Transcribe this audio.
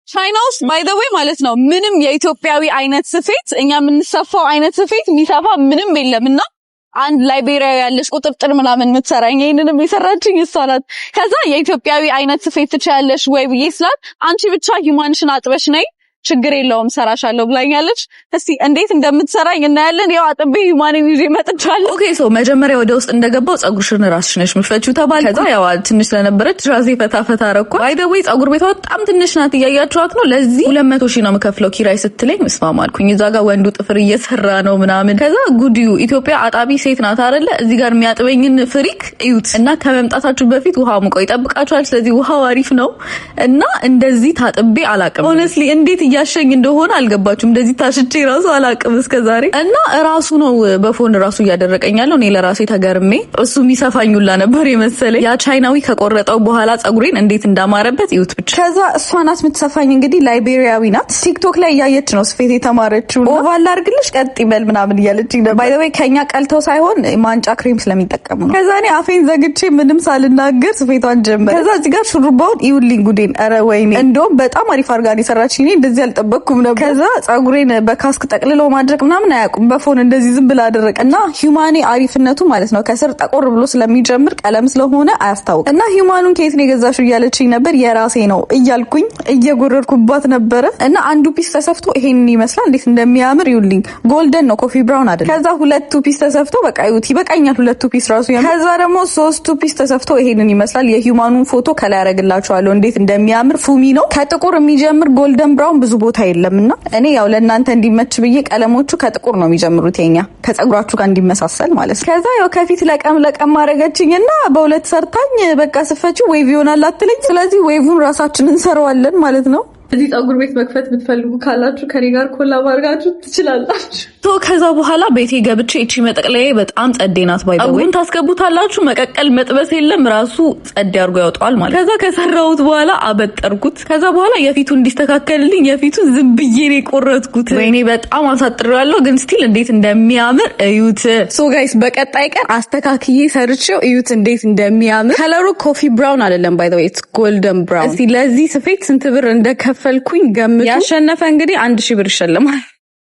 ቻይና ውስጥ ባይ ዘ ዌይ ማለት ነው ምንም የኢትዮጵያዊ አይነት ስፌት እኛ የምንሰፋው አይነት ስፌት የሚሰፋ ምንም የለምና አንድ ላይቤሪያ ያለሽ ቁጥጥር ምናምን የምትሰራኝ ይሄንንም የሰራችኝ እሷ ናት። ከዛ የኢትዮጵያዊ አይነት ስፌት ትችያለሽ ወይ ብዬ ስላት አንቺ ብቻ ሂማንሽን አጥበሽ ነይ ችግር የለውም ሰራሻለሁ ብላኛለች። እስቲ እንዴት እንደምትሰራኝ እናያለን። ያው አጥቤ ሂማንን ይዤ መጥቻለሁ። ኦኬ ሶ መጀመሪያ ወደ ውስጥ እንደገባው ጸጉርሽን ራስሽ ነሽ ምፈቹ ተባለ። ከዛ ያው ትንሽ ስለነበረች ራሴ ፈታ አረኳት። ባይ ዘ ዌይ ጸጉር ቤቷ በጣም ትንሽ ናት፣ እያያችኋት ነው። ለዚህ 200,000 ነው የምከፍለው ኪራይ ስትለኝ መስማማ አልኩኝ። እዛ ጋር ወንዱ ጥፍር እየሰራ ነው ምናምን። ከዛ ጉዲዩ ኢትዮጵያ አጣቢ ሴት ናት አይደለ? እዚህ ጋር የሚያጥበኝን ፍሪክ እዩት። እና ከመምጣታችሁ በፊት ውሃ ሙቀው ይጠብቃችኋል። ስለዚህ ውሃው አሪፍ ነው እና እንደዚህ ታጥቤ አላቅም ሆነስሊ እንዴት ያሸኝ እንደሆነ አልገባችሁም። እንደዚህ ታሽቼ ራሱ አላቅም እስከዛሬ እና ራሱ ነው በፎን ራሱ እያደረቀኛለሁ። እኔ ለራሴ ተገርሜ እሱ የሚሰፋኙላ ነበር የመሰለኝ። ያ ቻይናዊ ከቆረጠው በኋላ ጸጉሬን እንዴት እንዳማረበት ይዩት ብቻ። ከዛ እሷ ናት የምትሰፋኝ እንግዲህ ላይቤሪያዊ ናት። ቲክቶክ ላይ እያየች ነው ስፌት የተማረችው። ኦቫል አድርግልሽ ቀጥ ይበል ምናምን እያለችኝ ነው። ባይ ዘ ዌይ ከኛ ቀልተው ሳይሆን ማንጫ ክሬም ስለሚጠቀሙ ነው። ከዛ እኔ አፌን ዘግቼ ምንም ሳልናገር ስፌቷን ጀመረ። ከዛ እዚህ ጋር ሹሩባውን ይውልኝ ጉዴን። ኧረ ወይኔ እንደውም በጣም አሪፍ አርጋን የሰራችኝ። እኔ እንደዚህ አልጠበቅኩም ነበር። ከዛ ጸጉሬን በካስክ ጠቅልሎ ማድረቅ ምናምን አያውቁም። በፎን እንደዚህ ዝም ብላ አደረቀ እና ሂዩማኒ አሪፍነቱ ማለት ነው ከስር ጠቆር ብሎ ስለሚጀምር ቀለም ስለሆነ አያስታውቅም። እና ሂዩማኑን ከየት ነው የገዛሽው እያለችኝ ነበር። የራሴ ነው እያልኩኝ እየጎረርኩባት ነበረ። እና አንዱ ፒስ ተሰፍቶ ይሄንን ይመስላል። እንዴት እንደሚያምር ይውልኝ። ጎልደን ነው ኮፊ ብራውን አይደለም። ከዛ ሁለቱ ፒስ ተሰፍቶ በቃ ይውት ይበቃኛል ሁለቱ ፒስ ራሱ ያምር። ከዛ ደግሞ ሶስቱ ፒስ ተሰፍቶ ይሄንን ይመስላል። የሂዩማኑን ፎቶ ከላይ ያረግላችኋለሁ እንዴት እንደሚያምር። ፉሚ ነው ከጥቁር የሚጀምር ጎልደን ብራውን ብዙ ቦታ የለምና እኔ ያው ለእናንተ እንዲመች ብዬ ቀለሞቹ ከጥቁር ነው የሚጀምሩት የኛ ከጸጉራችሁ ጋር እንዲመሳሰል ማለት ነው። ከዛ ያው ከፊት ለቀም ማረገችኝና በሁለት ሰርታኝ በቃ ስፈቹ ዌቭ ይሆናል አትለኝ። ስለዚህ ዌቭን ራሳችን እንሰራዋለን ማለት ነው። እዚህ ጸጉር ቤት መክፈት ብትፈልጉ ካላችሁ ከኔ ጋር ኮላብ አድርጋችሁ ትችላላችሁ። ከዛ በኋላ ቤቴ ገብቼ እቺ መጠቅለያ በጣም ጸዴ ናት። ባይ ዘ ወይ ታስገቡታላችሁ። መቀቀል መጥበስ የለም ራሱ ጸዴ አድርጎ ያወጣዋል ማለት። ከዛ ከሰራሁት በኋላ አበጠርኩት። ከዛ በኋላ የፊቱ እንዲስተካከልልኝ የፊቱን ዝም ብዬ ነው የቆረጥኩት። ወይኔ በጣም አሳጥሬዋለሁ፣ ግን ስቲል እንዴት እንደሚያምር እዩት። ሶ ጋይስ በቀጣይ ቀን አስተካክዬ ሰርቼው እዩት እንዴት እንደሚያምር። ከለሩ ኮፊ ብራውን አይደለም ባይ ዘ ወይ ኢትስ ጎልደን ብራውን። እስቲ ለዚህ ስፌት ስንት ብር እንደከፈልኩኝ ገምቱ። ያሸነፈ እንግዲህ 1000 ብር ይሸልማል።